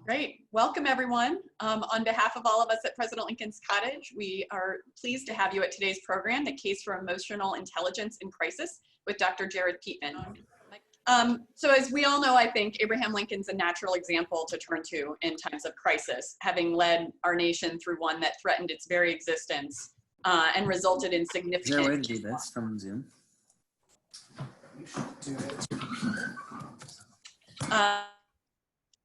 Great. Welcome, everyone. On behalf of all of us at President Lincoln's Cottage, we are pleased to have you at today's program, The Case for Emotional Intelligence in Crisis, with Dr. Jared Peatman. So as we all know, I think Abraham Lincoln's a natural example to turn to in times of crisis, having led our nation through one that threatened its very existence and resulted in significant— Is there a way to do this from Zoom? You should do it.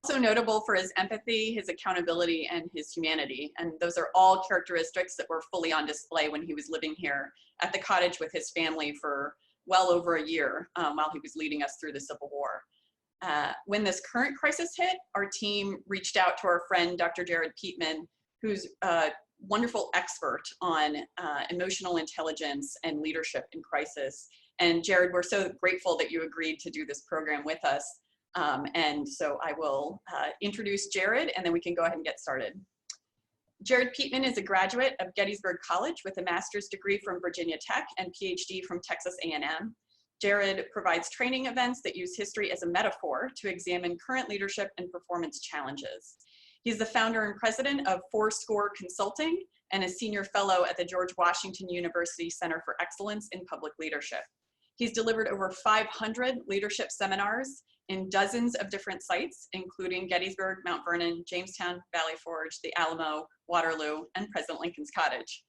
Also notable for his empathy, his accountability, and his humanity. And those are all characteristics that were fully on display when he was living here at the cottage with his family for well over a year while he was leading us through the Civil War. When this current crisis hit, our team reached out to our friend, Dr. Jared Peatman, who's a wonderful expert on emotional intelligence and leadership in crisis. And Jared, we're so grateful that you agreed to do this program with us. And so I will introduce Jared, and then we can go ahead and get started. Jared Peatman is a graduate of Gettysburg College with a master's degree from Virginia Tech and Ph.D. from Texas A&M. Jared provides training events that use history as a metaphor to examine current leadership and performance challenges. He's the founder and president of Fourscore Consulting and a senior fellow at the George Washington University Center for Excellence in Public Leadership. He's delivered over 500 leadership seminars in dozens of different sites, including Gettysburg, Mount Vernon, Jamestown, Valley Forge, the Alamo, Waterloo, and President Lincoln's Cottage.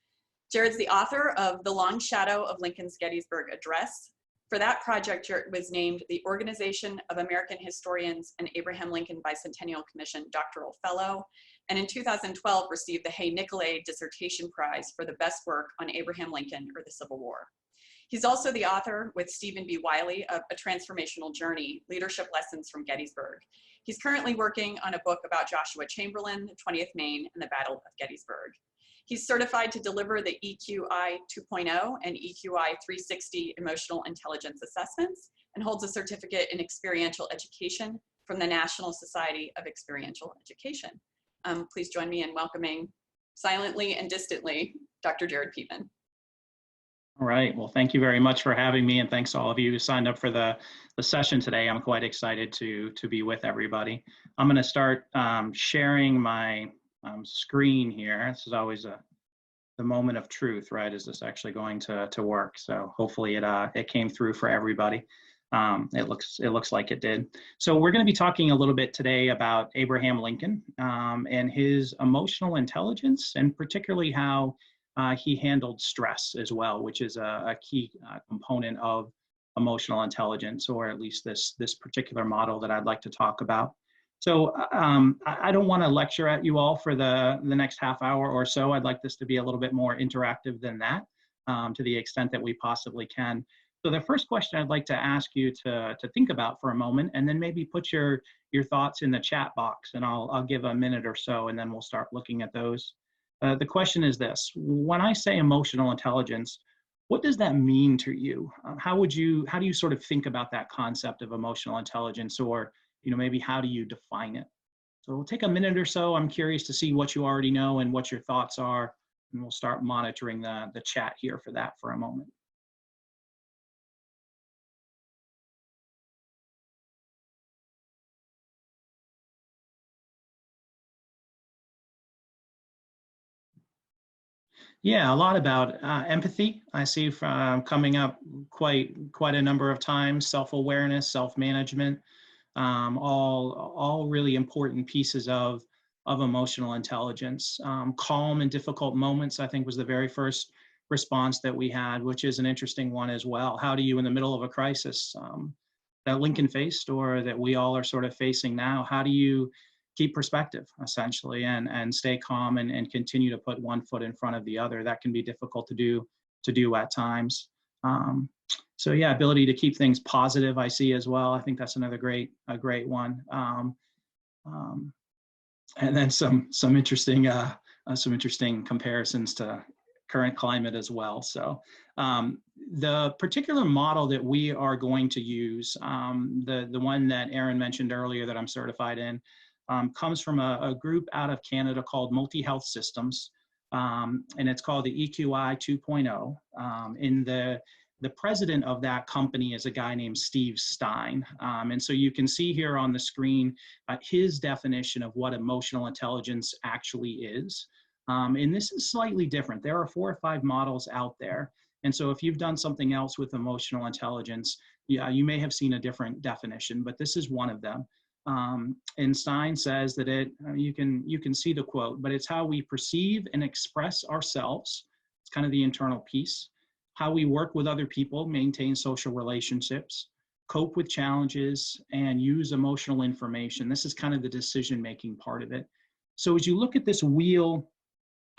Jared's the author of The Long Shadow of Lincoln's Gettysburg Address. For that project, Jared was named the Organization of American Historians and Abraham Lincoln Bicentennial Commission Doctoral Fellow, and in 2012 received the Hay Nicolay Dissertation Prize for the best work on Abraham Lincoln or the Civil War. He's also the author, with Stephen B. Wiley, of A Transformational Journey, Leadership Lessons from Gettysburg. He's currently working on a book about Joshua Chamberlain, the 20th Maine, and the Battle of Gettysburg. He's certified to deliver the EQI 2.0 and EQI 360 emotional intelligence assessments and holds a certificate in experiential education from the National Society of Experiential Education. Please join me in welcoming, silently and distantly, Dr. Jared Peatman. All right, well, thank you very much for having me, and thanks to all of you who signed up for the session today. I'm quite excited to be with everybody. I'm going to start sharing my screen here. This is always the moment of truth, right? Is this actually going to work? So hopefully it came through for everybody. It looks like it did. So we're going to be talking a little bit today about Abraham Lincoln and his emotional intelligence, and particularly how he handled stress as well, which is a key component of emotional intelligence, or at least this particular model that I'd like to talk about. So I don't want to lecture at you all for the next half hour or so. I'd like this to be a little bit more interactive than that, to the extent that we possibly can. So the first question I'd like to ask you to think about for a moment, and then maybe put your thoughts in the chat box, and I'll give a minute or so, and then we'll start looking at those. The question is this: when I say emotional intelligence, what does that mean to you? How do you sort of think about that concept of emotional intelligence, or maybe how do you define it? So we'll take a minute or so. I'm curious to see what you already know and what your thoughts are, and we'll start monitoring the chat here for that for a moment. Yeah, a lot about empathy. I see from coming up quite a number of times. Self-awareness, self-management, all really important pieces of emotional intelligence. Calm in difficult moments, I think, was the very first response that we had, which is an interesting one as well. How do you, in the middle of a crisis that Lincoln faced, or that we all are sort of facing now, how do you keep perspective, essentially, and stay calm and continue to put one foot in front of the other? That can be difficult to do at times. So yeah, ability to keep things positive, I see as well. I think that's another great one. And then some interesting comparisons to current climate as well. So the particular model that we are going to use, the one that Aaron mentioned earlier that I'm certified in, comes from a group out of Canada called Multi-Health Systems, and it's called the EQI 2.0. In the The president of that company is a guy named Steve Stein. And so you can see here on the screen his definition of what emotional intelligence actually is. And this is slightly different. There are 4 or 5 models out there. And so if you've done something else with emotional intelligence, yeah, you may have seen a different definition, but this is one of them. And Stein says that you can see the quote, but it's how we perceive and express ourselves. It's kind of the internal piece. How we work with other people, maintain social relationships, cope with challenges, and use emotional information. This is kind of the decision-making part of it. So as you look at this wheel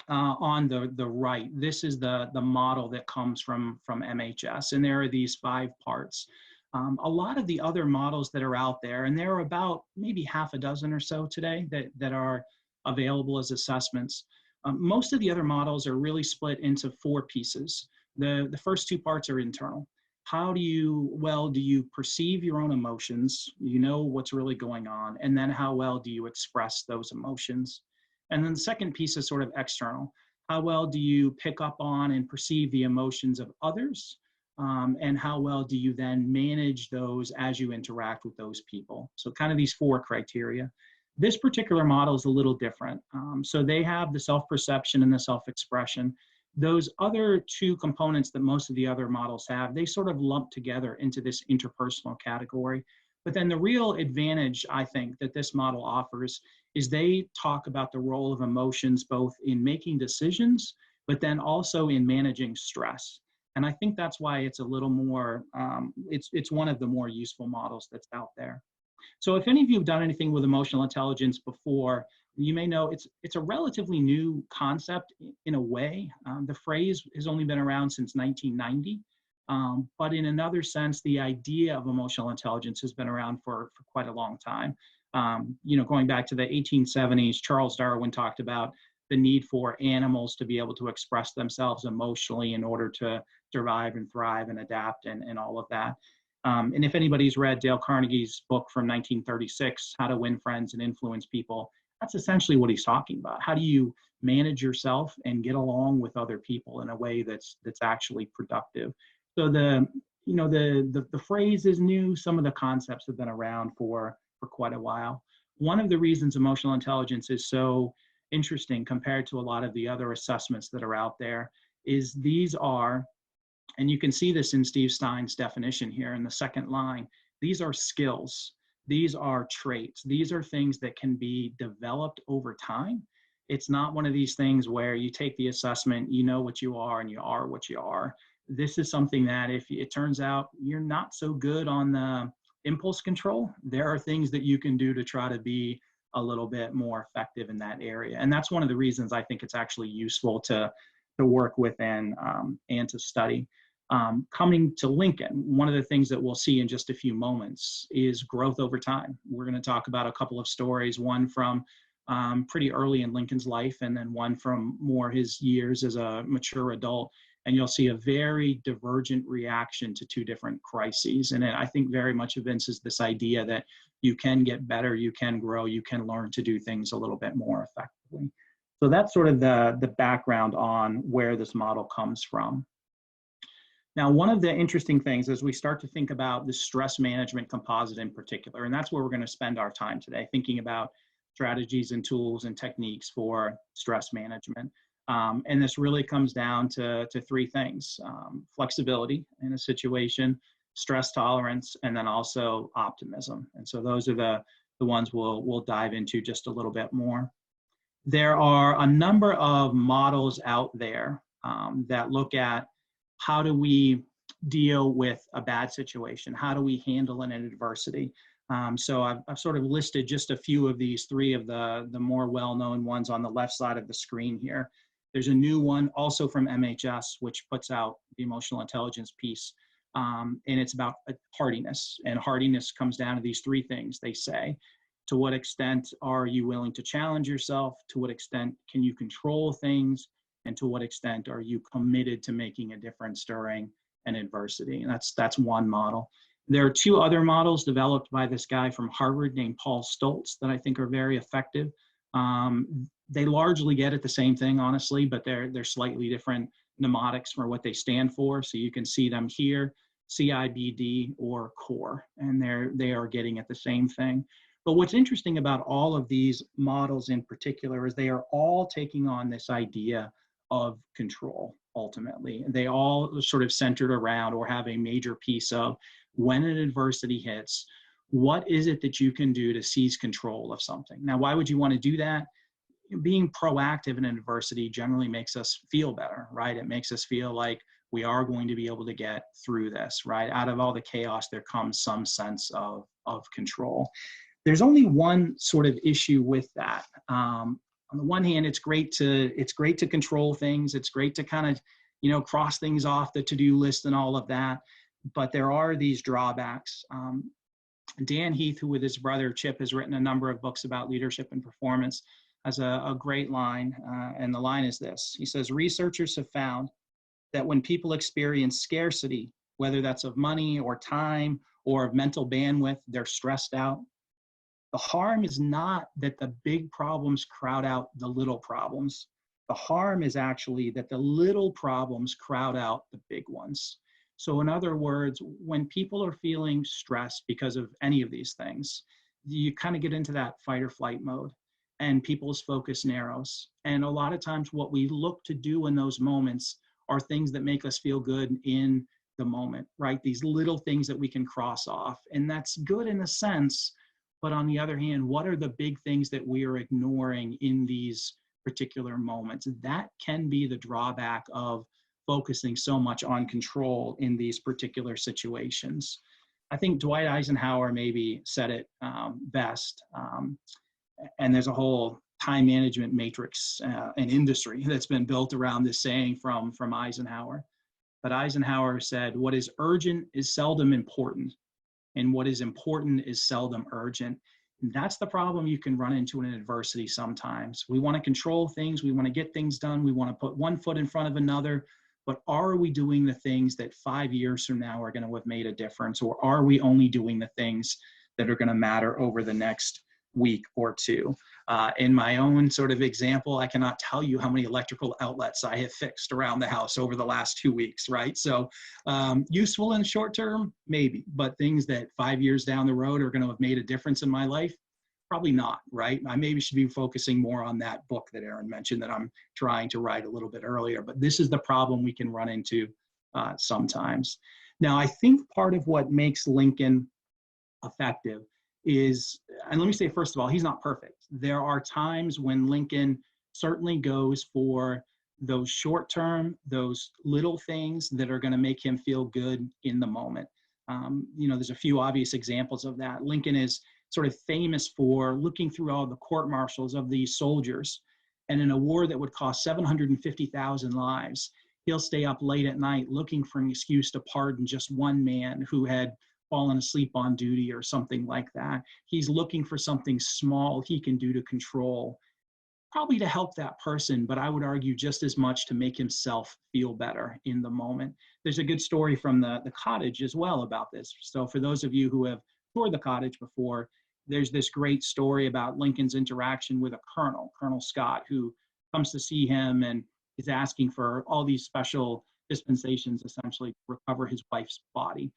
on the right, this is the model that comes from MHS, and there are these 5 parts. A lot of the other models that are out there, and there are about maybe half a dozen or so today that are available as assessments. Most of the other models are really split into 4 pieces. The first 2 parts are internal. How do you perceive your own emotions? You know what's really going on, and then how well do you express those emotions? And then the second piece is sort of external. How well do you pick up on and perceive the emotions of others? And how well do you then manage those as you interact with those people? So kind of these 4 criteria. This particular model is a little different. So they have the self-perception and the self-expression. Those other 2 components that most of the other models have, they sort of lump together into this interpersonal category. But then the real advantage, I think, that this model offers is they talk about the role of emotions both in making decisions, but then also in managing stress. And I think that's why it's a little more, it's one of the more useful models that's out there. So if any of you have done anything with emotional intelligence before, you may know it's a relatively new concept in a way. The phrase has only been around since 1990, but in another sense, the idea of emotional intelligence has been around for quite a long time. Going back to the 1870s, Charles Darwin talked about the need for animals to be able to express themselves emotionally in order to survive and thrive and adapt and all of that. And if anybody's read Dale Carnegie's book from 1936, How to Win Friends and Influence People, that's essentially what he's talking about. How do you manage yourself and get along with other people in a way that's actually productive? So the phrase is new. Some of the concepts have been around for quite a while. One of the reasons emotional intelligence is so interesting compared to a lot of the other assessments that are out there is these are, and you can see this in Steve Stein's definition here in the second line, these are skills. These are traits. These are things that can be developed over time. It's not one of these things where you take the assessment, you know what you are, and you are what you are. This is something that if it turns out you're not so good on the impulse control, there are things that you can do to try to be a little bit more effective in that area. And that's one of the reasons I think it's actually useful to work with and to study. Coming to Lincoln, one of the things that we'll see in just a few moments is growth over time. We're going to talk about a couple of stories, one from pretty early in Lincoln's life, and then one from more his years as a mature adult. And you'll see a very divergent reaction to 2 different crises. And I think very much evinces this idea that you can get better, you can grow, you can learn to do things a little bit more effectively. So that's sort of the background on where this model comes from. Now, one of the interesting things as we start to think about the stress management composite in particular, and that's where we're going to spend our time today, thinking about strategies and tools and techniques for stress management. And this really comes down to 3 things: flexibility in a situation, stress tolerance, and then also optimism. And so those are the ones we'll dive into just a little bit more. There are a number of models out there that look at how do we deal with a bad situation? How do we handle an adversity? So I've sort of listed just a few of these, 3 of the more well-known ones on the left side of the screen here. There's a new one also from MHS, which puts out the emotional intelligence piece. And it's about hardiness. And hardiness comes down to these 3 things they say. To what extent are you willing to challenge yourself? To what extent can you control things? And to what extent are you committed to making a difference during an adversity? And that's one model. There are 2 other models developed by this guy from Harvard named Paul Stoltz that I think are very effective. They largely get at the same thing, honestly, but they're slightly different mnemonics for what they stand for. So you can see them here, CIBD or CORE, and they are getting at the same thing. But what's interesting about all of these models in particular is they are all taking on this idea of control, ultimately. They all sort of centered around or have a major piece of when an adversity hits, what is it that you can do to seize control of something? Now, why would you want to do that? Being proactive in adversity generally makes us feel better, right? It makes us feel like we are going to be able to get through this, right? Out of all the chaos, there comes some sense of control. There's only one sort of issue with that. On the one hand, it's great to control things. It's great to kind of, cross things off the to-do list and all of that. But there are these drawbacks. Dan Heath, who with his brother Chip has written a number of books about leadership and performance, has a great line, and the line is this. He says, researchers have found that when people experience scarcity, whether that's of money or time or of mental bandwidth, they're stressed out. The harm is not that the big problems crowd out the little problems. The harm is actually that the little problems crowd out the big ones. So in other words, when people are feeling stressed because of any of these things, you kind of get into that fight or flight mode and people's focus narrows. And a lot of times what we look to do in those moments are things that make us feel good in the moment, right? These little things that we can cross off. And that's good in a sense, but on the other hand, what are the big things that we are ignoring in these particular moments? That can be the drawback of focusing so much on control in these particular situations. I think Dwight Eisenhower maybe said it best. And there's a whole time management matrix and industry that's been built around this saying from Eisenhower. But Eisenhower said, what is urgent is seldom important, and what is important is seldom urgent. And that's the problem you can run into in adversity sometimes. We want to control things, we want to get things done, we want to put one foot in front of another, but are we doing the things that 5 years from now are going to have made a difference, or are we only doing the things that are going to matter over the next week or two? In my own sort of example, I cannot tell you how many electrical outlets I have fixed around the house over the last 2 weeks, right? So useful in the short term, maybe, but things that 5 years down the road are going to have made a difference in my life, probably not, right? I maybe should be focusing more on that book that Aaron mentioned that I'm trying to write a little bit earlier, but this is the problem we can run into sometimes. Now, I think part of what makes Lincoln effective is, and let me say, first of all, he's not perfect. There are times when Lincoln certainly goes for those short term, those little things that are going to make him feel good in the moment. There's a few obvious examples of that. Lincoln is sort of famous for looking through all the court martials of these soldiers, and in a war that would cost 750,000 lives, he'll stay up late at night looking for an excuse to pardon just one man who had fallen asleep on duty or something like that. He's looking for something small he can do to control, probably to help that person, but I would argue just as much to make himself feel better in the moment. There's a good story from the cottage as well about this. So for those of you who have toured the cottage before, there's this great story about Lincoln's interaction with a colonel, Colonel Scott, who comes to see him and is asking for all these special dispensations, essentially, to recover his wife's body.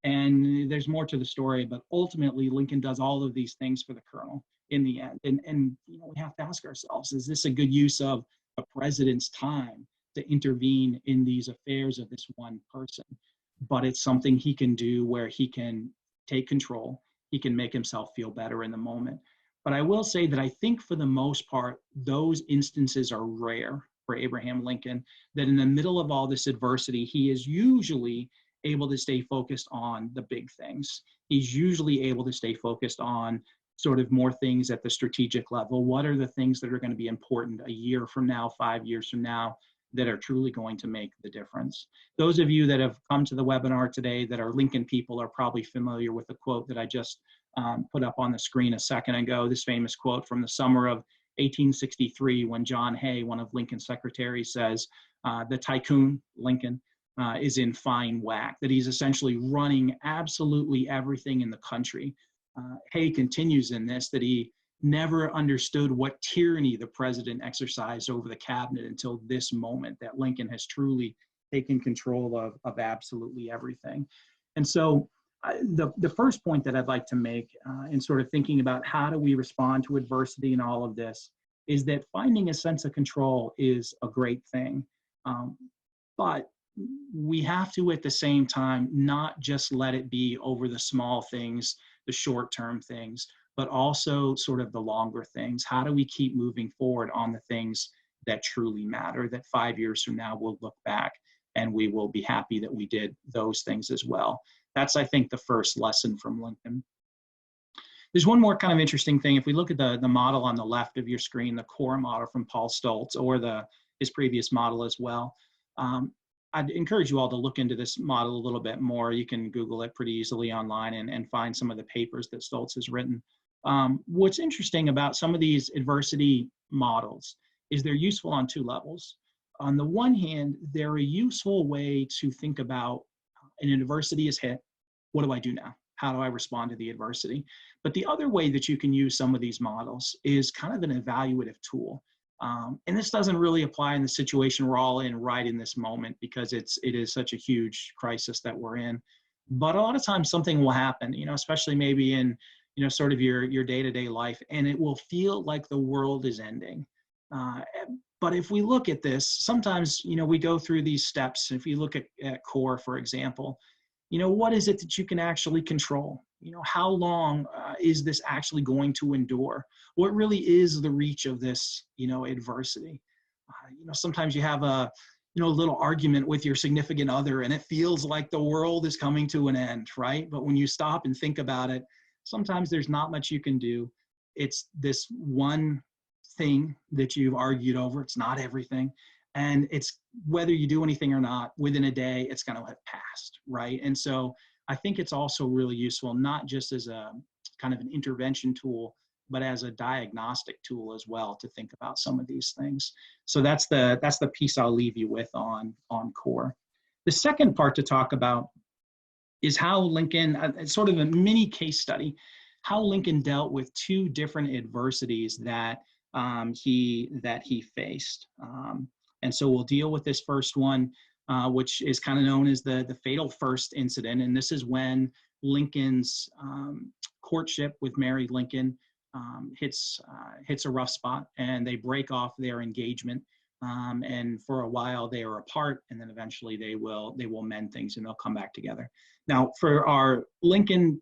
And there's more to the story, but ultimately Lincoln does all of these things for the colonel in the end. And we have to ask ourselves, is this a good use of a president's time to intervene in these affairs of this one person? But it's something he can do where he can take control. He can make himself feel better in the moment. But I will say that I think for the most part, those instances are rare for Abraham Lincoln, that in the middle of all this adversity, he is usually able to stay focused on the big things. He's usually able to stay focused on sort of more things at the strategic level. What are the things that are going to be important a year from now, 5 years from now, that are truly going to make the difference? Those of you that have come to the webinar today that are Lincoln people are probably familiar with the quote that I just put up on the screen a second ago, this famous quote from the summer of 1863, when John Hay, one of Lincoln's secretaries, says, the tycoon, Lincoln, is in fine whack, that he's essentially running absolutely everything in the country. Hay continues in this, that he never understood what tyranny the president exercised over the cabinet until this moment, that Lincoln has truly taken control of absolutely everything. And so the first point that I'd like to make in sort of thinking about how do we respond to adversity and all of this is that finding a sense of control is a great thing. But we have to, at the same time, not just let it be over the small things, the short-term things, but also sort of the longer things. How do we keep moving forward on the things that truly matter, that 5 years from now we'll look back and we will be happy that we did those things as well? That's, I think, the first lesson from Lincoln. There's one more kind of interesting thing. If we look at the model on the left of your screen, the core model from Paul Stoltz, or his previous model as well, I'd encourage you all to look into this model a little bit more. You can Google it pretty easily online and find some of the papers that Stoltz has written. What's interesting about some of these adversity models is they're useful on two levels. On the one hand, they're a useful way to think about an adversity is hit. What do I do now? How do I respond to the adversity? But the other way that you can use some of these models is kind of an evaluative tool. And this doesn't really apply in the situation we're all in right in this moment, because it is such a huge crisis that we're in. But a lot of times something will happen, especially maybe in, sort of your day-to-day life, and it will feel like the world is ending. But if we look at this, sometimes, we go through these steps. If you look at CORE, for example, what is it that you can actually control? How long is this actually going to endure? What really is the reach of this, adversity? Sometimes you have a little argument with your significant other and it feels like the world is coming to an end, right? But when you stop and think about it, sometimes there's not much you can do. It's this one thing that you've argued over. It's not everything. And it's whether you do anything or not, within a day, it's going to have passed, right? And so I think it's also really useful, not just as a kind of an intervention tool, but as a diagnostic tool as well to think about some of these things. So that's the piece I'll leave you with on CORE. The second part to talk about is how Lincoln, sort of a mini case study, how Lincoln dealt with two different adversities that he faced. And so we'll deal with this first one, which is kind of known as the fatal first incident. And this is when Lincoln's courtship with Mary Lincoln hits a rough spot, and they break off their engagement. And for a while they are apart, and then eventually they will mend things and they'll come back together. Now, for our Lincoln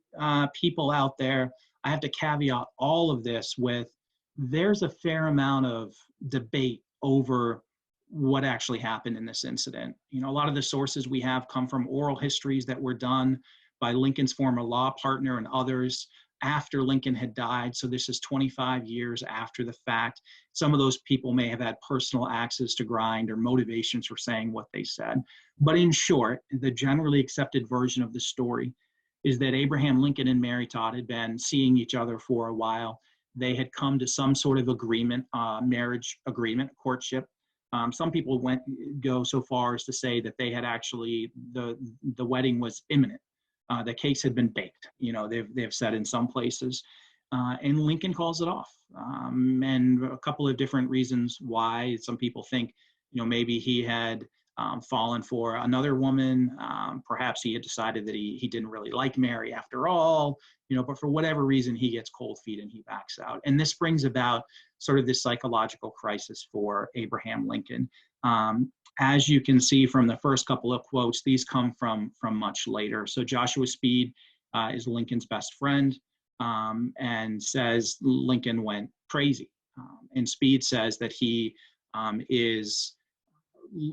people out there, I have to caveat all of this with there's a fair amount of debate over what actually happened in this incident. A lot of the sources we have come from oral histories that were done by Lincoln's former law partner and others after Lincoln had died. So this is 25 years after the fact. Some of those people may have had personal axes to grind or motivations for saying what they said. But in short, the generally accepted version of the story is that Abraham Lincoln and Mary Todd had been seeing each other for a while. They had come to some sort of agreement, marriage agreement, courtship. Some people go so far as to say that they had actually, the wedding was imminent. The case had been baked, they've said in some places, and Lincoln calls it off. And a couple of different reasons why. Some people think, maybe he had fallen for another woman. Perhaps he had decided that he didn't really like Mary after all, but for whatever reason, he gets cold feet and he backs out. And this brings about sort of this psychological crisis for Abraham Lincoln. As you can see from the first couple of quotes, these come from much later. So Joshua Speed is Lincoln's best friend, and says Lincoln went crazy. And Speed says that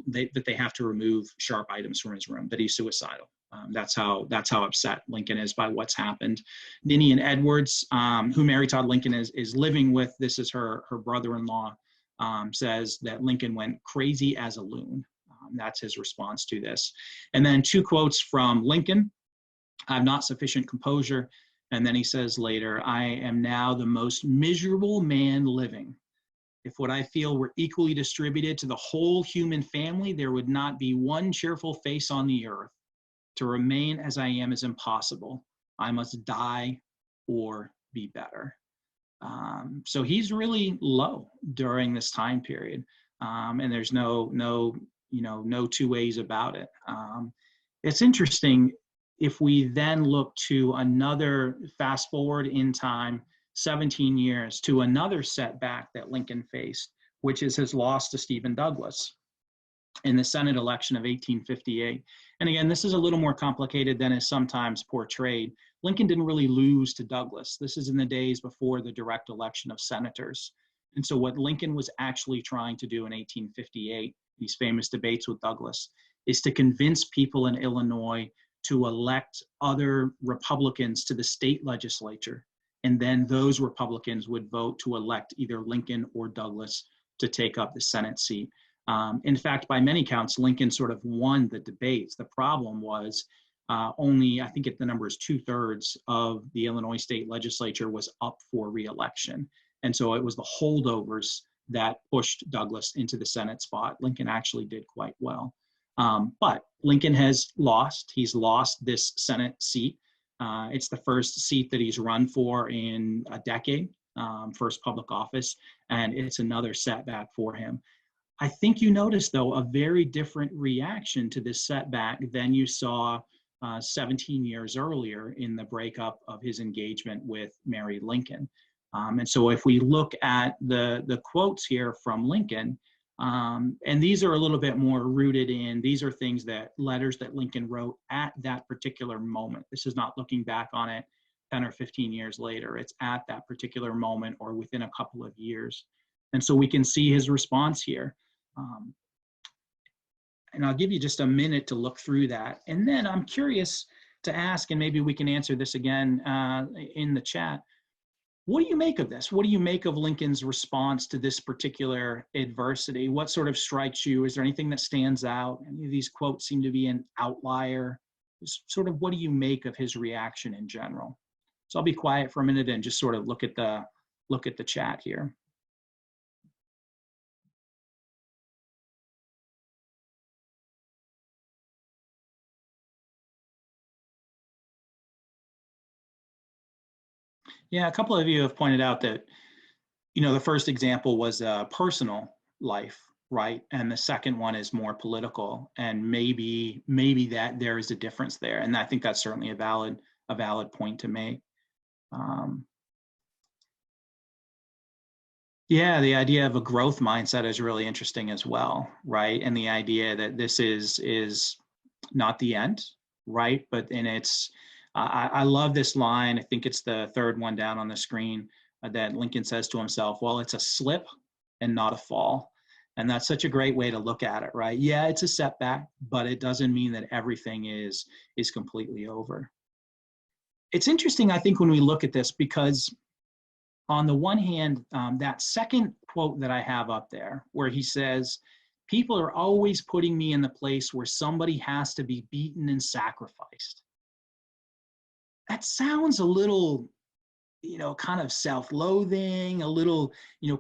that they have to remove sharp items from his room, that he's suicidal. That's how upset Lincoln is by what's happened. Ninian Edwards, who Mary Todd Lincoln is living with, this is her brother-in-law, says that Lincoln went crazy as a loon. That's his response to this. And then two quotes from Lincoln: "I have not sufficient composure." And then he says later, "I am now the most miserable man living. If what I feel were equally distributed to the whole human family, there would not be one cheerful face on the earth. To remain as I am is impossible. I must die or be better." So he's really low during this time period, and there's no two ways about it. It's interesting if we then look to another fast forward in time, 17 years, to another setback that Lincoln faced, which is his loss to Stephen Douglas in the Senate election of 1858. And again, this is a little more complicated than is sometimes portrayed. Lincoln didn't really lose to Douglas. This is in the days before the direct election of senators. And so what Lincoln was actually trying to do in 1858, these famous debates with Douglas, is to convince people in Illinois to elect other Republicans to the state legislature. And then those Republicans would vote to elect either Lincoln or Douglas to take up the Senate seat. In fact, by many counts, Lincoln sort of won the debates. The problem was only, I think the number is 2/3 of the Illinois state legislature was up for re-election. And so it was the holdovers that pushed Douglas into the Senate spot. Lincoln actually did quite well. But Lincoln has lost. He's lost this Senate seat. It's the first seat that he's run for in a decade, first public office, and it's another setback for him. I think you noticed, though, a very different reaction to this setback than you saw 17 years earlier in the breakup of his engagement with Mary Lincoln. And so if we look at the quotes here from Lincoln, and these are a little bit more rooted in, these are letters that Lincoln wrote at that particular moment. This is not looking back on it 10 or 15 years later. It's at that particular moment or within a couple of years. And so we can see his response here. And I'll give you just a minute to look through that. And then I'm curious to ask, and maybe we can answer this again in the chat, what do you make of this? What do you make of Lincoln's response to this particular adversity? What sort of strikes you? Is there anything that stands out? Any of these quotes seem to be an outlier. Just sort of what do you make of his reaction in general? So I'll be quiet for a minute and just sort of look at the chat here. Yeah, a couple of you have pointed out that, the first example was personal life, right? And the second one is more political, and maybe that there is a difference there. And I think that's certainly a valid point to make. Yeah, the idea of a growth mindset is really interesting as well, right? And the idea that this is not the end, right? But I love this line. I think it's the third one down on the screen that Lincoln says to himself, well, it's a slip and not a fall. And that's such a great way to look at it, right? Yeah, it's a setback, but it doesn't mean that everything is completely over. It's interesting, I think, when we look at this, because on the one hand, that second quote that I have up there, where he says, people are always putting me in the place where somebody has to be beaten and sacrificed. That sounds a little, kind of self-loathing, a little,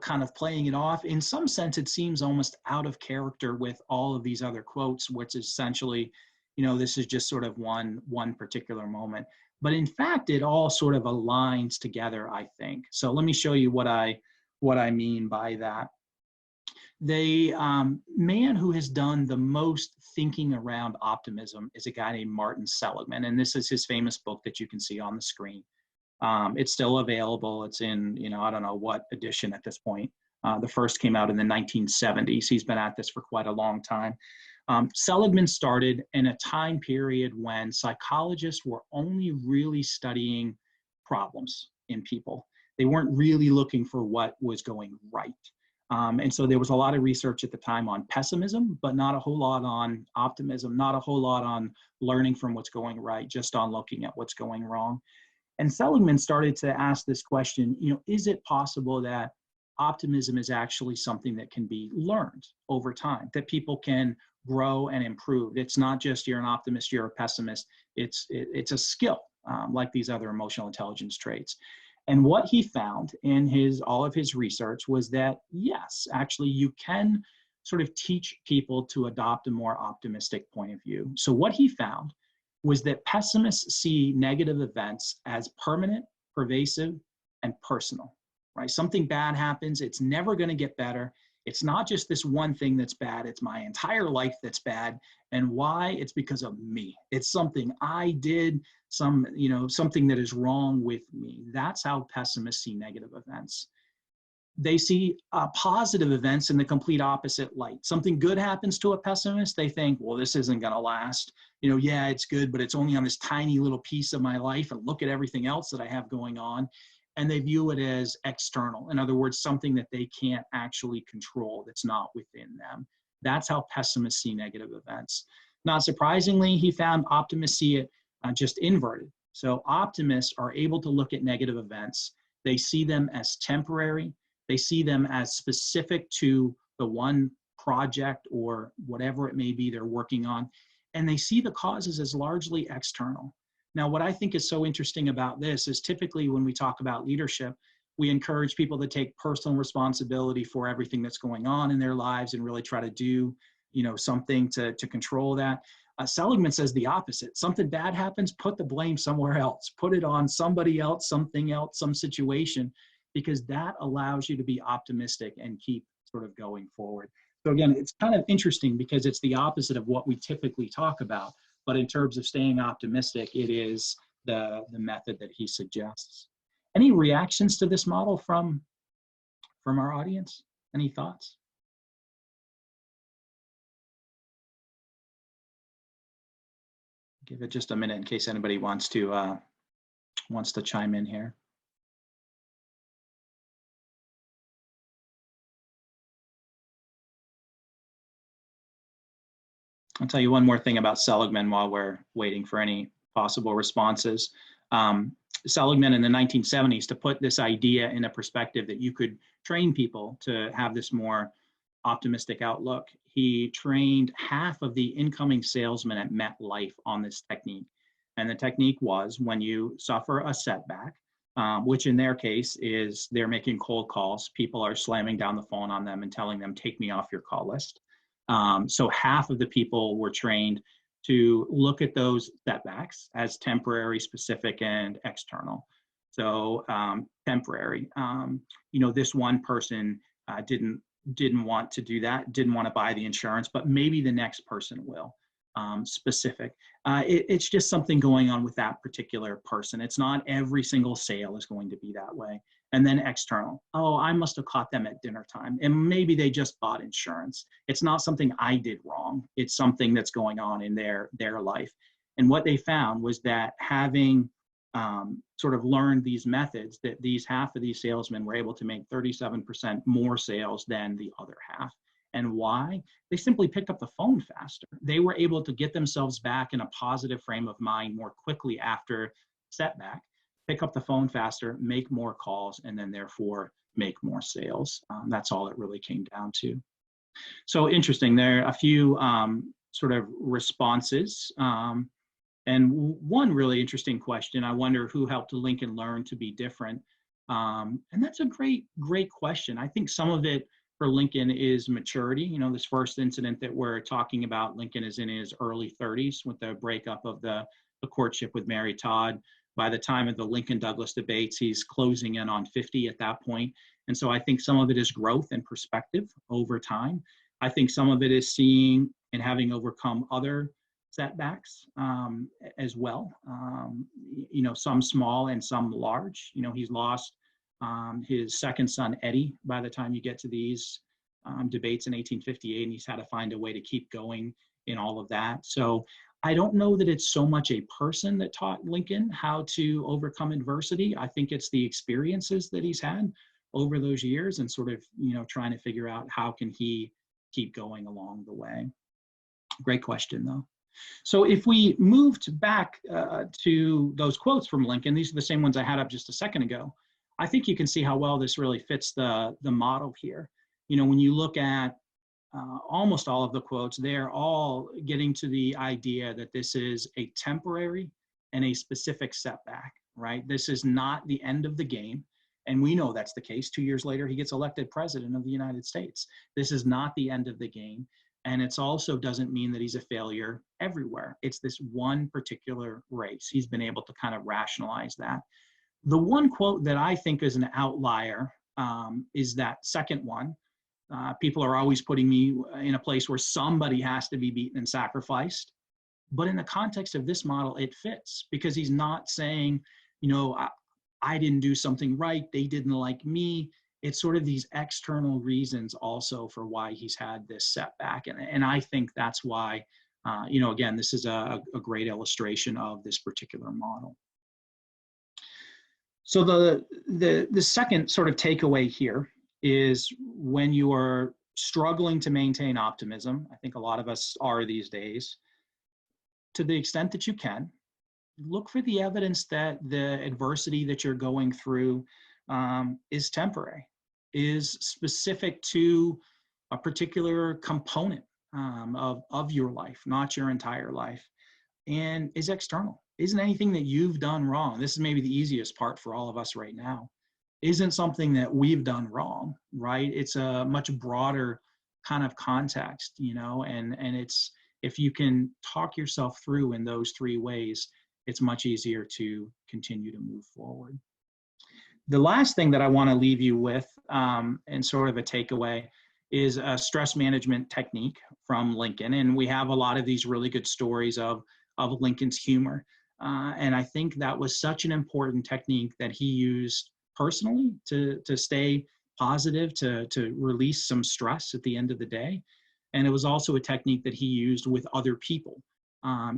kind of playing it off. In some sense, it seems almost out of character with all of these other quotes, which essentially, this is just sort of one particular moment. But in fact, it all sort of aligns together, I think. So let me show you what I mean by that. The man who has done the most thinking around optimism is a guy named Martin Seligman, and this is his famous book that you can see on the screen. It's still available. It's in, I don't know what edition at this point. The first came out in the 1970s. He's been at this for quite a long time. Seligman started in a time period when psychologists were only really studying problems in people. They weren't really looking for what was going right. And so there was a lot of research at the time on pessimism, but not a whole lot on optimism, not a whole lot on learning from what's going right, just on looking at what's going wrong. And Seligman started to ask this question, is it possible that optimism is actually something that can be learned over time, that people can grow and improve? It's not just you're an optimist, you're a pessimist. It's a skill, like these other emotional intelligence traits. And what he found in all of his research was that, yes, actually you can sort of teach people to adopt a more optimistic point of view. So what he found was that pessimists see negative events as permanent, pervasive, and personal. right? Something bad happens. It's never going to get better. It's not just this one thing that's bad. It's my entire life that's bad. And why? It's because of me. It's something I did, something that is wrong with me. That's how pessimists see negative events. They see positive events in the complete opposite light. Something good happens to a pessimist, they think, well, this isn't going to last. Yeah, it's good, but it's only on this tiny little piece of my life, and look at everything else that I have going on. And they view it as external. In other words, something that they can't actually control, that's not within them. That's how pessimists see negative events. Not surprisingly, he found optimists see it just inverted. So optimists are able to look at negative events. They see them as temporary. They see them as specific to the one project or whatever it may be they're working on. And they see the causes as largely external. Now, what I think is so interesting about this is typically when we talk about leadership, we encourage people to take personal responsibility for everything that's going on in their lives and really try to do, something to control that. Seligman says the opposite. Something bad happens, put the blame somewhere else. Put it on somebody else, something else, some situation, because that allows you to be optimistic and keep sort of going forward. So again, it's kind of interesting because it's the opposite of what we typically talk about. But in terms of staying optimistic, it is the method that he suggests. Any reactions to this model from our audience? Any thoughts? Give it just a minute in case anybody wants to chime in here. I'll tell you one more thing about Seligman while we're waiting for any possible responses. Seligman in the 1970s, to put this idea in a perspective that you could train people to have this more optimistic outlook, he trained half of the incoming salesmen at MetLife on this technique. And the technique was when you suffer a setback, which in their case is they're making cold calls, people are slamming down the phone on them and telling them, take me off your call list. So half of the people were trained to look at those setbacks as temporary, specific, and external. So temporary, this one person didn't want to do that, didn't want to buy the insurance, but maybe the next person will. Specific. It's just something going on with that particular person. It's not every single sale is going to be that way. And then external. Oh, I must have caught them at dinner time. And maybe they just bought insurance. It's not something I did wrong. It's something that's going on in their life. And what they found was that having sort of learned these methods, that half of these salesmen were able to make 37% more sales than the other half. And why? They simply picked up the phone faster. They were able to get themselves back in a positive frame of mind more quickly after setback, pick up the phone faster, make more calls, and then therefore make more sales. That's all it really came down to. So interesting, there are a few sort of responses. And one really interesting question, I wonder who helped Lincoln learn to be different? And that's a great question. I think some of it for Lincoln is maturity. This first incident that we're talking about, Lincoln is in his early 30s with the breakup of the courtship with Mary Todd. By the time of the Lincoln-Douglas debates, he's closing in on 50 at that point. And so I think some of it is growth and perspective over time. I think some of it is seeing and having overcome other setbacks as well. Some small and some large. He's lost his second son, Eddie, by the time you get to these debates in 1858, and he's had to find a way to keep going in all of that. So I don't know that it's so much a person that taught Lincoln how to overcome adversity. I think it's the experiences that he's had over those years and sort of, trying to figure out how can he keep going along the way. Great question, though. So if we moved back to those quotes from Lincoln, these are the same ones I had up just a second ago. I think you can see how well this really fits the model here. When you look at almost all of the quotes, they're all getting to the idea that this is a temporary and a specific setback, right? This is not the end of the game. And we know that's the case. 2 years later, he gets elected president of the United States. This is not the end of the game. And it's also doesn't mean that he's a failure everywhere. It's this one particular race. He's been able to kind of rationalize that. The one quote that I think is an outlier is that second one. People are always putting me in a place where somebody has to be beaten and sacrificed. But in the context of this model, it fits because he's not saying, you know, I didn't do something right, they didn't like me. It's sort of these external reasons also for why he's had this setback. And I think that's why, you know, again, this is a great illustration of this particular model. So the second sort of takeaway here is when you are struggling to maintain optimism, I think a lot of us are these days, to the extent that you can, look for the evidence that the adversity that you're going through is temporary, is specific to a particular component of your life, not your entire life, and is external. Isn't anything that you've done wrong? This is maybe the easiest part for all of us right now. Isn't something that we've done wrong, right? It's a much broader kind of context, you know, and it's, if you can talk yourself through in those three ways, it's much easier to continue to move forward. The last thing that I want to leave you with, and sort of a takeaway, is a stress management technique from Lincoln. And we have a lot of these really good stories of Lincoln's humor. And I think that was such an important technique that he used personally to stay positive, to release some stress at the end of the day. And it was also a technique that he used with other people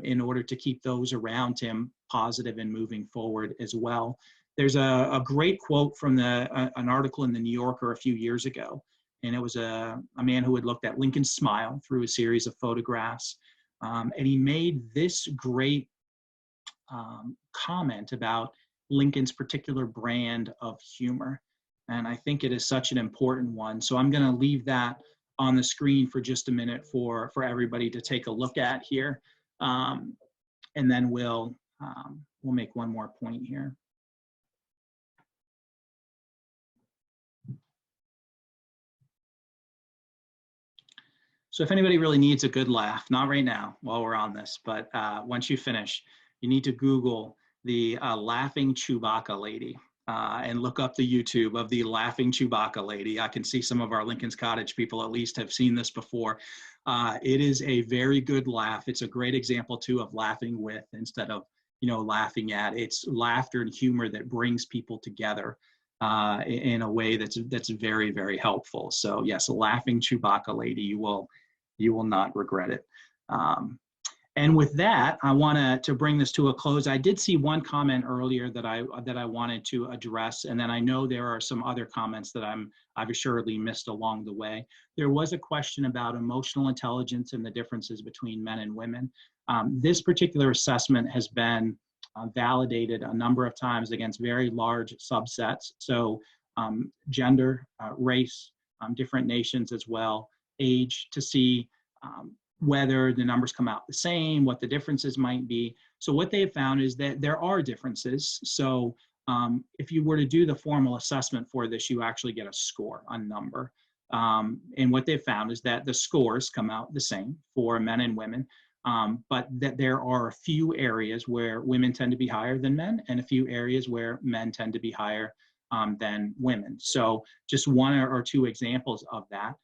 in order to keep those around him positive and moving forward as well. There's a great quote from an article in the New Yorker a few years ago. And it was a man who had looked at Lincoln's smile through a series of photographs. And he made this great comment about Lincoln's particular brand of humor. And I think it is such an important one. So I'm going to leave that on the screen for just a minute for everybody to take a look at here. And then we'll make one more point here. So if anybody really needs a good laugh, not right now while we're on this, but once you finish, you need to Google the laughing Chewbacca lady and look up the YouTube of the laughing Chewbacca lady. I can see some of our Lincoln's Cottage people at least have seen this before. It is a very good laugh. It's a great example too of laughing with instead of, you know, laughing at. It's laughter and humor that brings people together in a way that's very, very helpful. So yes, a laughing Chewbacca lady, you will not regret it. And with that, I want to bring this to a close. I did see one comment earlier that I wanted to address, and then I know there are some other comments that I've assuredly missed along the way. There was a question about emotional intelligence and the differences between men and women. This particular assessment has been validated a number of times against very large subsets. So gender, race, different nations as well, age, to see whether the numbers come out the same, what the differences might be. So what they have found is that there are differences. So if you were to do the formal assessment for this, you actually get a score, a number. And what they've found is that the scores come out the same for men and women, but that there are a few areas where women tend to be higher than men and a few areas where men tend to be higher than women. So just one or two examples of that.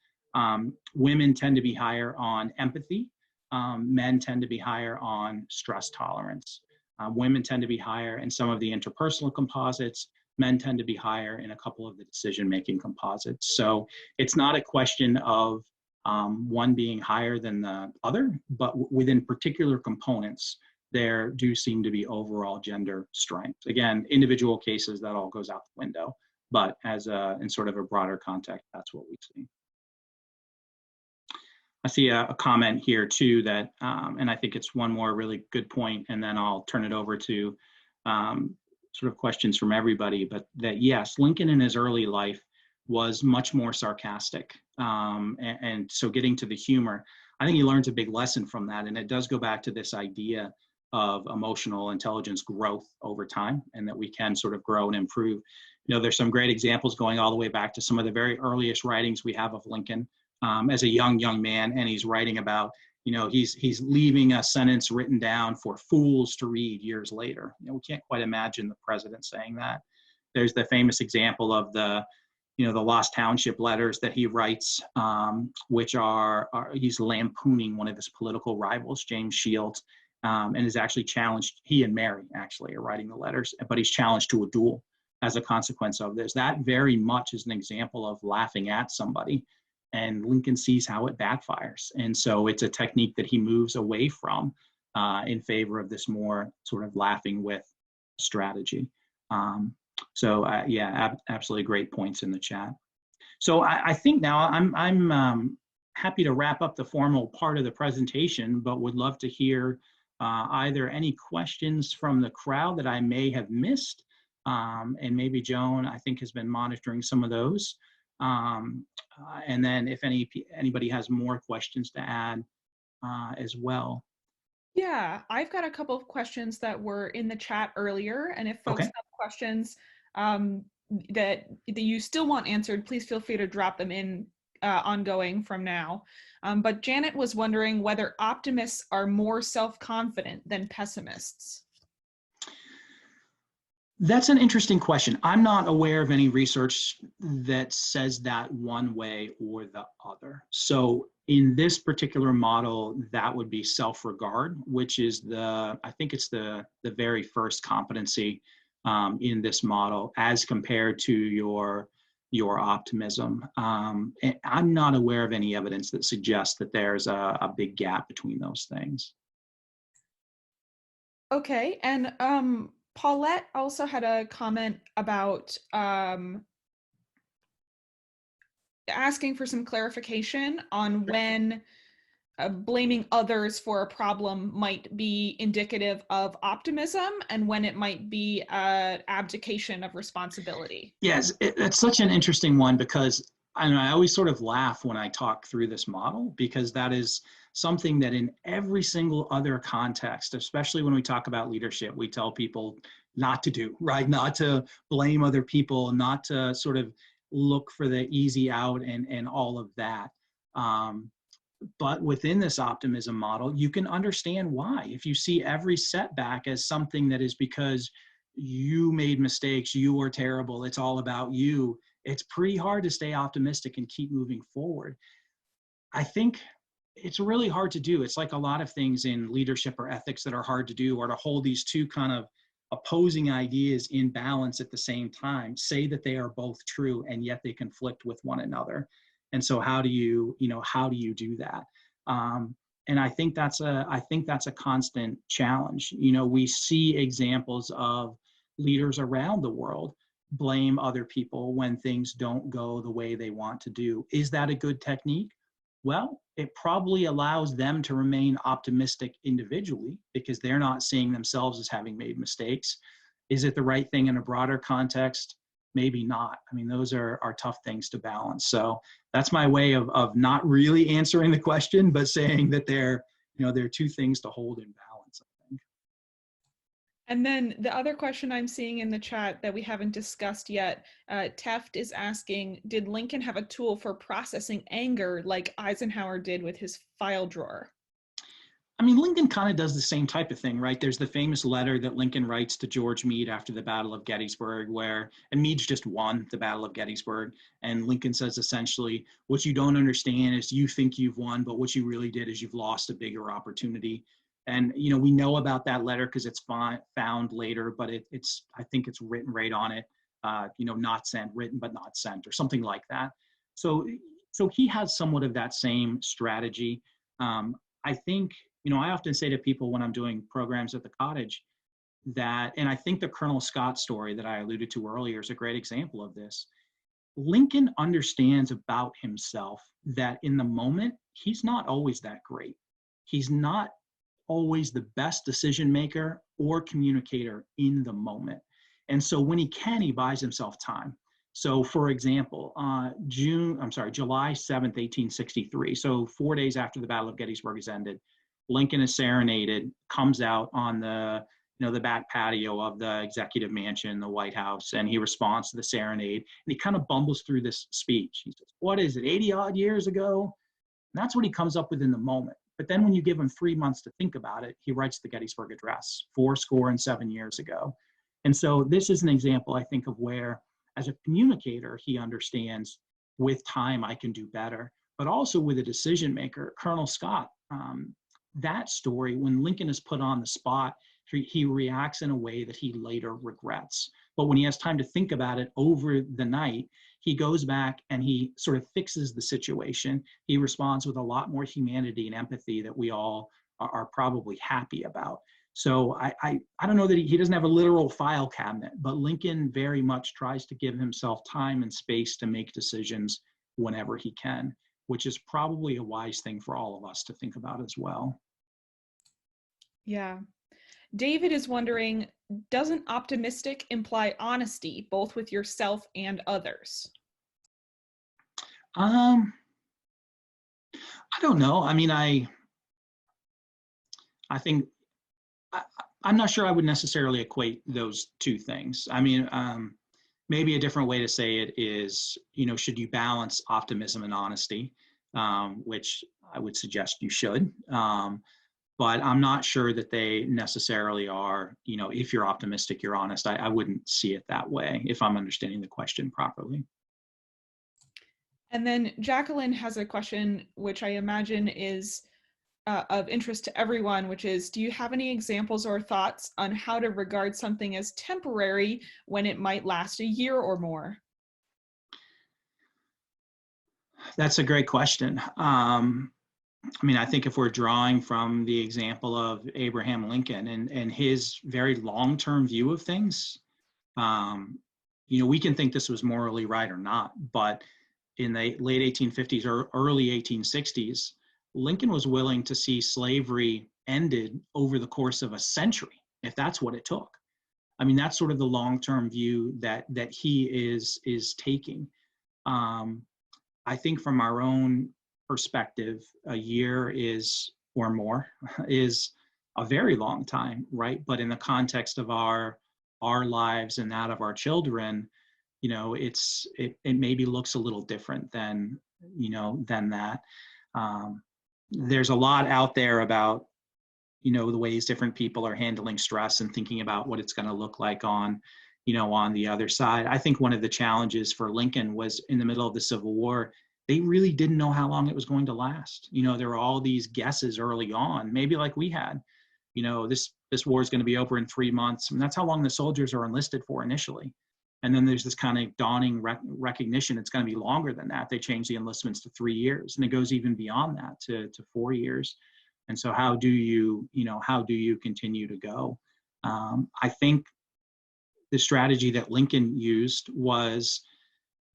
Women tend to be higher on empathy. Men tend to be higher on stress tolerance. Women tend to be higher in some of the interpersonal composites. Men tend to be higher in a couple of the decision-making composites. So it's not a question of one being higher than the other, but within particular components, there do seem to be overall gender strength. Again, individual cases, that all goes out the window, but as in sort of a broader context, that's what we see. I see a comment here too that, and I think it's one more really good point, and then I'll turn it over to sort of questions from everybody, but that yes, Lincoln in his early life was much more sarcastic. And so getting to the humor, I think he learns a big lesson from that. And it does go back to this idea of emotional intelligence growth over time, and that we can sort of grow and improve. You know, there's some great examples going all the way back to some of the very earliest writings we have of Lincoln. As a young man, and he's writing about, you know, he's leaving a sentence written down for fools to read years later. You know, we can't quite imagine the president saying that. There's the famous example of the the Lost Township letters that he writes, which are he's lampooning one of his political rivals, James Shields, and is actually challenged. He and Mary actually are writing the letters, but he's challenged to a duel as a consequence of this. That very much is an example of laughing at somebody, and Lincoln sees how it backfires. And so it's a technique that he moves away from in favor of this more sort of laughing with strategy. Yeah, absolutely great points in the chat. So I think now I'm happy to wrap up the formal part of the presentation, but would love to hear either any questions from the crowd that I may have missed, and maybe Joan, I think, has been monitoring some of those. And then if anybody has more questions to add as well. Yeah, I've got a couple of questions that were in the chat earlier, and if folks have questions that you still want answered, please feel free to drop them in ongoing from now. But Janet was wondering whether optimists are more self-confident than pessimists. That's an interesting question. I'm not aware of any research that says that one way or the other. So in this particular model, that would be self-regard, which is I think it's the very first competency in this model as compared to your optimism. And I'm not aware of any evidence that suggests that there's a big gap between those things. Okay, and Paulette also had a comment about asking for some clarification on when blaming others for a problem might be indicative of optimism and when it might be abdication of responsibility. Yes, it's such an interesting one because I always sort of laugh when I talk through this model, because that is something that in every single other context, especially when we talk about leadership, we tell people not to do, right? Not to blame other people, not to sort of look for the easy out and all of that. But within this optimism model, you can understand why. If you see every setback as something that is because you made mistakes, you were terrible, it's all about you, it's pretty hard to stay optimistic and keep moving forward. I think it's really hard to do. It's like a lot of things in leadership or ethics that are hard to do, or to hold these two kind of opposing ideas in balance at the same time, say that they are both true and yet they conflict with one another. And so how do you do that? And I think that's a constant challenge. We see examples of leaders around the world blame other people when things don't go the way they want to do. Is that a good technique? Well, it probably allows them to remain optimistic individually because they're not seeing themselves as having made mistakes. Is it the right thing in a broader context? Maybe not. I mean, those are tough things to balance. So that's my way of not really answering the question, but saying that they're two things to hold in balance, I think. And then the other question I'm seeing in the chat that we haven't discussed yet, Teft is asking, did Lincoln have a tool for processing anger like Eisenhower did with his file drawer? I mean, Lincoln kind of does the same type of thing, right? There's the famous letter that Lincoln writes to George Meade after the Battle of Gettysburg, and Meade's just won the Battle of Gettysburg. And Lincoln says essentially, what you don't understand is you think you've won, but what you really did is you've lost a bigger opportunity. And, we know about that letter because it's found later, but I think it's written right on it, not sent, written but not sent, or something like that. So he has somewhat of that same strategy. I think, I often say to people when I'm doing programs at the cottage that, and I think the Colonel Scott story that I alluded to earlier is a great example of this. Lincoln understands about himself that in the moment, he's not always that great. He's not always the best decision maker or communicator in the moment. And so when he can, he buys himself time. So for example, July 7th, 1863, so 4 days after the Battle of Gettysburg is ended, Lincoln is serenaded, comes out on the back patio of the executive mansion, the White House, and he responds to the serenade. And he kind of bumbles through this speech. He says, what is it, 80 odd years ago? And that's what he comes up with in the moment. But then when you give him 3 months to think about it, he writes the Gettysburg Address 77 years ago. And so this is an example, I think, of where as a communicator, he understands with time I can do better, but also with a decision maker, Colonel Scott. That story, when Lincoln is put on the spot, he reacts in a way that he later regrets. But when he has time to think about it over the night, he goes back and he sort of fixes the situation. He responds with a lot more humanity and empathy that we all are probably happy about. So I don't know that he doesn't have a literal file cabinet, but Lincoln very much tries to give himself time and space to make decisions whenever he can, which is probably a wise thing for all of us to think about as well. Yeah. David is wondering, doesn't optimistic imply honesty, both with yourself and others? I don't know. I mean, I think, I'm not sure I would necessarily equate those two things. I mean, maybe a different way to say it is, should you balance optimism and honesty, which I would suggest you should. But I'm not sure that they necessarily are, if you're optimistic, you're honest. I wouldn't see it that way if I'm understanding the question properly. And then Jacqueline has a question, which I imagine is of interest to everyone, which is, do you have any examples or thoughts on how to regard something as temporary when it might last a year or more? That's a great question. I mean, I think if we're drawing from the example of Abraham Lincoln and his very long-term view of things, we can think this was morally right or not, but in the late 1850s or early 1860s, Lincoln was willing to see slavery ended over the course of a century, if that's what it took. I mean, that's sort of the long-term view that he is taking. I think from our own perspective, a year or more is a very long time, right? But in the context of our lives and that of our children, it maybe looks a little different than that. There's a lot out there about, the ways different people are handling stress and thinking about what it's going to look like on the other side. I think one of the challenges for Lincoln was in the middle of the Civil War, they really didn't know how long it was going to last. There were all these guesses early on, maybe like we had, this war is going to be over in 3 months. And that's how long the soldiers are enlisted for initially. And then there's this kind of dawning recognition it's going to be longer than that. They changed the enlistments to 3 years, and it goes even beyond that to 4 years. And so how do you continue to go? I think the strategy that Lincoln used was,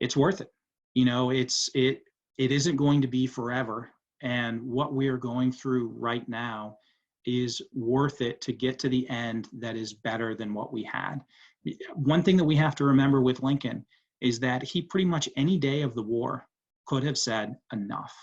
it's worth it. It isn't going to be forever. And what we are going through right now is worth it to get to the end that is better than what we had. One thing that we have to remember with Lincoln is that he pretty much any day of the war could have said, enough.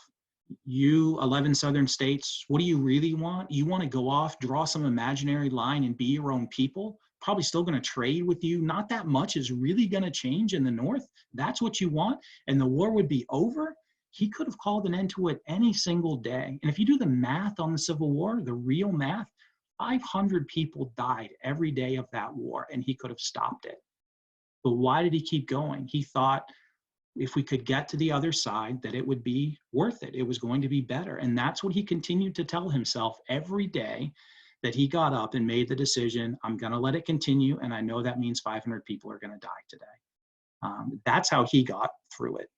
You 11 southern states, what do you really want? You want to go off, draw some imaginary line and be your own people? Probably still going to trade with you. Not that much is really going to change in the North. That's what you want. And the war would be over. He could have called an end to it any single day. And if you do the math on the Civil War, the real math, 500 people died every day of that war, and he could have stopped it. But why did he keep going? He thought if we could get to the other side, that it would be worth it. It was going to be better. And that's what he continued to tell himself every day that he got up and made the decision, I'm going to let it continue. And I know that means 500 people are going to die today. That's how he got through it,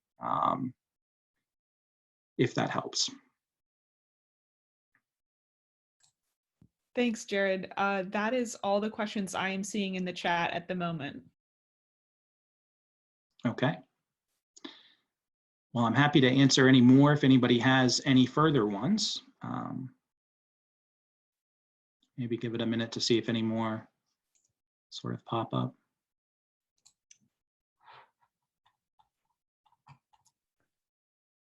if that helps. Thanks, Jared. That is all the questions I am seeing in the chat at the moment. Okay. Well, I'm happy to answer any more if anybody has any further ones. Maybe give it a minute to see if any more sort of pop up.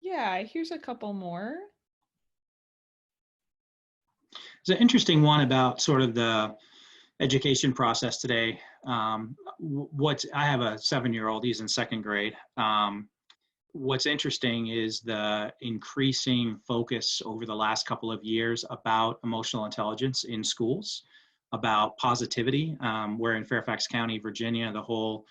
Yeah, here's a couple more. It's an interesting one about sort of the education process today. I have a 7-year-old, he's in 2nd grade. What's interesting is the increasing focus over the last couple of years about emotional intelligence in schools, about positivity. We're in Fairfax County, Virginia. The whole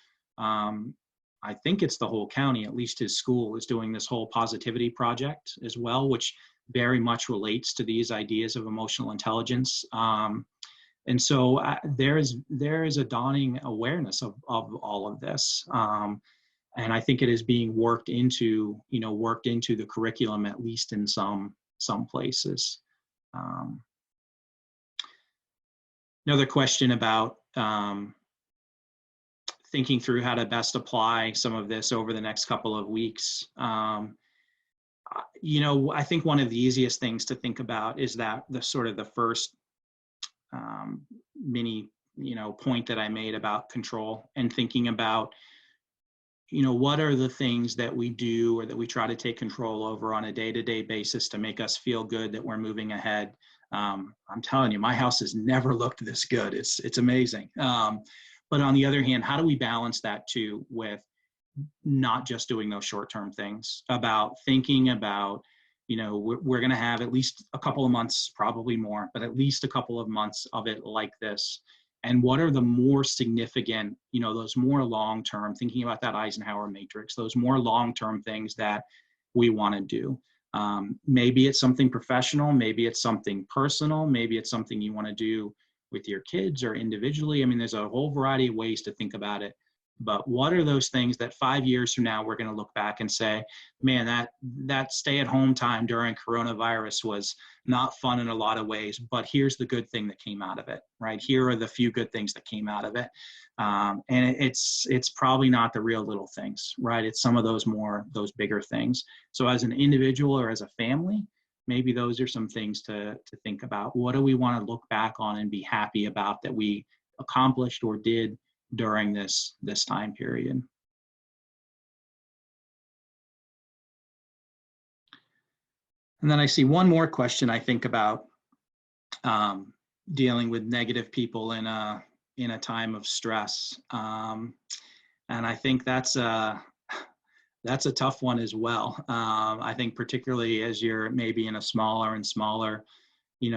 I think it's the whole county, at least his school, is doing this whole positivity project as well, which very much relates to these ideas of emotional intelligence. And so there is a dawning awareness of all of this. And I think it is being worked into the curriculum, at least in some places. Another question about thinking through how to best apply some of this over the next couple of weeks. I think one of the easiest things to think about is that the first mini, point that I made about control, and thinking about, what are the things that we do or that we try to take control over on a day-to-day basis to make us feel good that we're moving ahead. I'm telling you, my house has never looked this good. It's amazing. But on the other hand, how do we balance that too with not just doing those short-term things, about thinking about, we're going to have at least a couple of months, probably more, but at least a couple of months of it like this. And what are the more significant, those more long-term, thinking about that Eisenhower matrix, those more long-term things that we want to do. Maybe it's something professional, maybe it's something personal, maybe it's something you want to do with your kids or individually. I mean, there's a whole variety of ways to think about it. But what are those things that 5 years from now, we're going to look back and say, man, that stay-at-home time during coronavirus was not fun in a lot of ways, but here's the good thing that came out of it, right? Here are the few good things that came out of it. And it's probably not the real little things, right? It's some of those bigger things. So as an individual or as a family, maybe those are some things to think about. What do we want to look back on and be happy about that we accomplished or did during this time period? And then I see one more question, I think, about dealing with negative people in a time of stress. And I think that's a tough one as well. I think particularly as you're maybe in a smaller and smaller,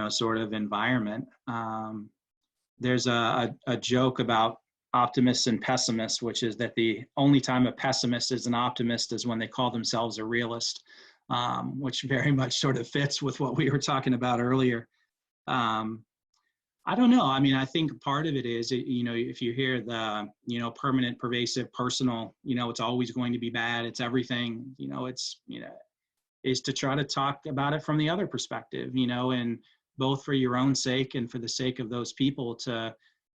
sort of environment. There's a joke about optimists and pessimists, which is that the only time a pessimist is an optimist is when they call themselves a realist, which very much sort of fits with what we were talking about earlier. I don't know. I mean, I think part of it is, if you hear the, permanent, pervasive, personal, it's always going to be bad, it's everything, is to try to talk about it from the other perspective, and both for your own sake and for the sake of those people to,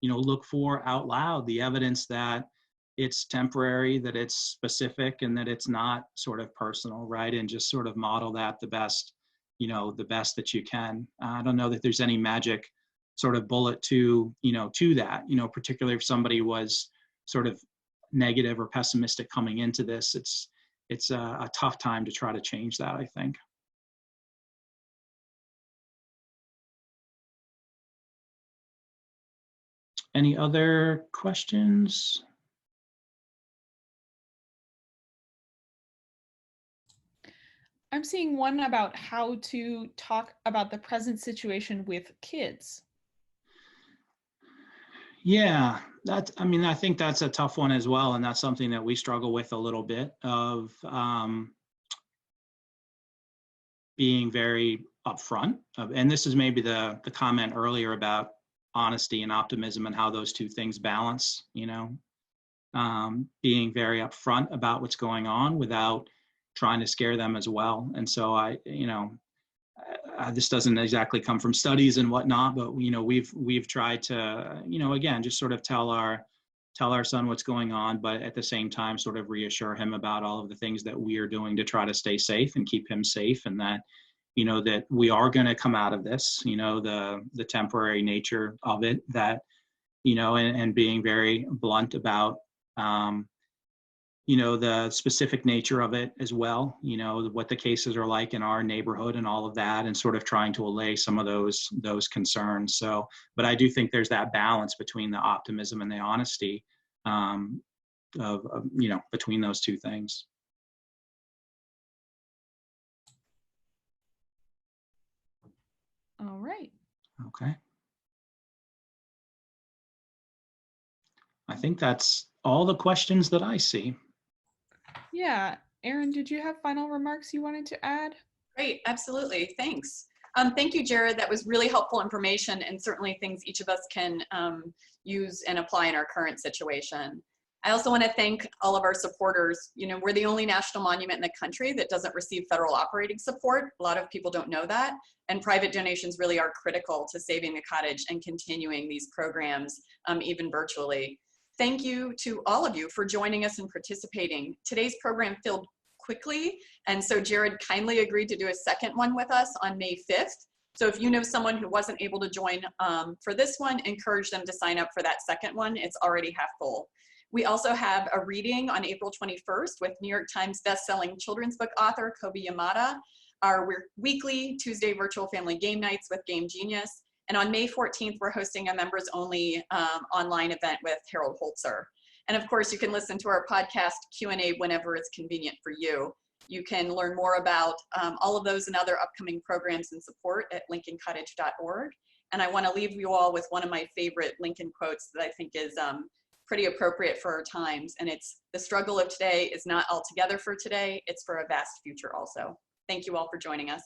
look for out loud the evidence that it's temporary, that it's specific, and that it's not sort of personal, right? And just sort of model that the best that you can. I don't know that there's any magic sort of bullet to that, particularly if somebody was sort of negative or pessimistic coming into this. It's a tough time to try to change that, I think. Any other questions? I'm seeing one about how to talk about the present situation with kids. Yeah, I think that's a tough one as well. And that's something that we struggle with a little bit of being very upfront. And this is maybe the comment earlier about honesty and optimism and how those two things balance, being very upfront about what's going on without trying to scare them as well. And so this doesn't exactly come from studies and whatnot, but we've tried to, again, just sort of tell our son what's going on, but at the same time sort of reassure him about all of the things that we are doing to try to stay safe and keep him safe, and that that we are going to come out of this, the temporary nature of it, that and being very blunt about the specific nature of it as well, what the cases are like in our neighborhood and all of that, and sort of trying to allay some of those concerns. So, but I do think there's that balance between the optimism and the honesty between those two things. All right. Okay. I think that's all the questions that I see. Yeah. Erin, did you have final remarks you wanted to add? Great, absolutely, thanks. Thank you, Jared. That was really helpful information and certainly things each of us can use and apply in our current situation. I also want to thank all of our supporters. You know, we're the only national monument in the country that doesn't receive federal operating support. A lot of people don't know that. And private donations really are critical to saving the cottage and continuing these programs, even virtually. Thank you to all of you for joining us and participating. Today's program filled quickly, and so Jared kindly agreed to do a second one with us on May 5th. So if you know someone who wasn't able to join for this one, encourage them to sign up for that second one. It's already half full. We also have a reading on April 21st with New York Times bestselling children's book author Kobe Yamada, our weekly Tuesday virtual family game nights with Game Genius. And on May 14th, we're hosting a members only online event with Harold Holzer. And of course, you can listen to our podcast Q&A whenever it's convenient for you. You can learn more about all of those and other upcoming programs and support at lincolncottage.org. And I want to leave you all with one of my favorite Lincoln quotes that I think is pretty appropriate for our times. And it's, "The struggle of today is not altogether for today, it's for a vast future also." Thank you all for joining us.